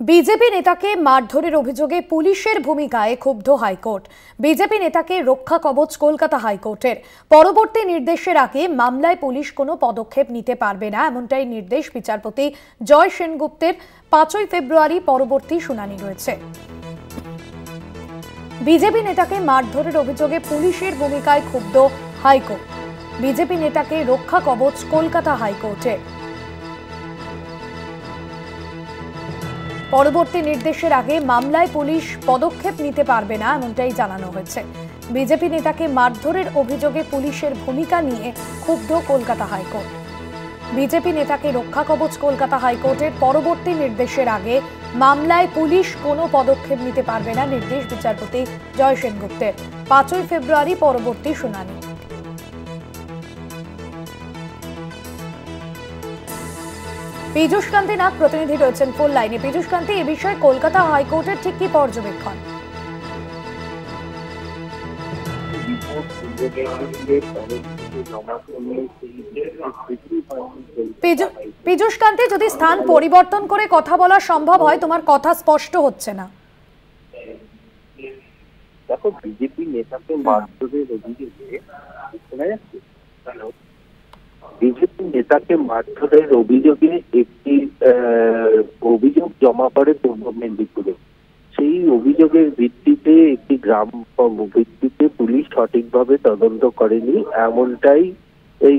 BJP নেতাকে মারধরের অভিযোগে পুলিশের ভূমিকায় ক্ষুব্ধ হাইকোর্ট। বিজেপি নেতাকে রক্ষা কবচ কলকাতা হাইকোর্টের। পরবর্তী নির্দেশের আগে মামলায় পুলিশ কোনো পদক্ষেপ নিতে পারবে না, এমনটাই নির্দেশ বিচারপতি জয় সেনগুপ্তের। 5ই ফেব্রুয়ারি পরবর্তী শুনানি রয়েছে। বিজেপি নেতাকে মারধরের অভিযোগে পুলিশের ভূমিকায় ক্ষুব্ধ হাইকোর্ট। বিজেপি নেতাকে রক্ষা কবচ কলকাতা হাইকোর্টের। পরবর্তী নির্দেশের আগে মামলায় পুলিশ পদক্ষেপ নিতে পারবে না, এমনটাই জানানো হয়েছে। বিজেপি নেতাকে মারধরের অভিযোগে পুলিশের ভূমিকা নিয়ে ক্ষুব্ধ কলকাতা হাইকোর্ট। বিজেপি নেতাকে রক্ষা কবচ কলকাতা হাইকোর্টের। পরবর্তী নির্দেশের আগে মামলায় পুলিশ কোনো পদক্ষেপ নিতে পারবে না, নির্দেশ বিচারপতি জয় সেনগুপ্তের। 5ই ফেব্রুয়ারি পরবর্তী শুনানি। পীযূষ কান্তি নাগ প্রতিনিধি রয়েছেন ফোন লাইনে। পীযূষ কান্তি, এ বিষয়ে কলকাতা হাইকোর্টের ঠিক কি পর্যবেক্ষণ? পীযূষ কান্তি, যদি স্থান পরিবর্তন করে কথা বলা সম্ভব হয়, তোমার কথা স্পষ্ট হচ্ছে না। দেখো, বিজেপি নেতাকে মারধরের অভিযোগে বিজেপি নেতাকে মারধরের অভিযোগে একটি অভিযোগ জমা করে পূর্ব মেদিনীপুরে। সেই অভিযোগের ভিত্তিতে একটি গ্রাম ভিত্তিতে পুলিশ সঠিকভাবে তদন্ত করেনি, এমনটাই এই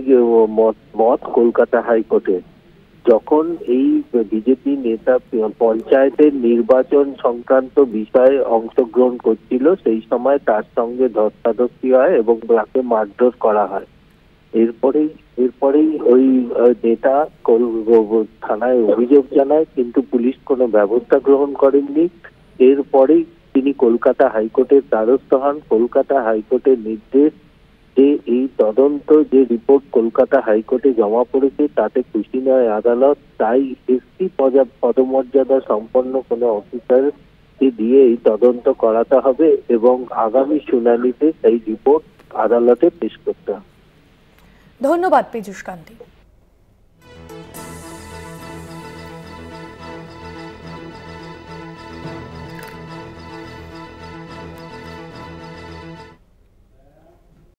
মত কলকাতা হাইকোর্টের। যখন এই বিজেপি নেতা পঞ্চায়েতের নির্বাচন সংক্রান্ত বিষয়ে অংশগ্রহণ করছিল, সেই সময় তার সঙ্গে ধস্তাধস্তি হয় এবং তাকে মারধর করা হয়। এরপরেই ওই নেতা থানায় অভিযোগ জানায়, কিন্তু পুলিশ কোনো ব্যবস্থা গ্রহণ করেননি। এরপরেই তিনি কলকাতা হাইকোর্টের দ্বারস্থ হন। কলকাতা হাইকোর্টের নির্দেশ যে এই তদন্ত যে রিপোর্ট কলকাতা হাইকোর্টে জমা পড়েছে তাতে খুশি নয় আদালত, তাই এসপি পদমর্যাদা সম্পন্ন কোনো অফিসারকে দিয়ে এই তদন্ত করাতে হবে এবং আগামী শুনানিতে সেই রিপোর্ট আদালতে পেশ করতে হবে। ধন্যবাদ পীযূষ কান্তি।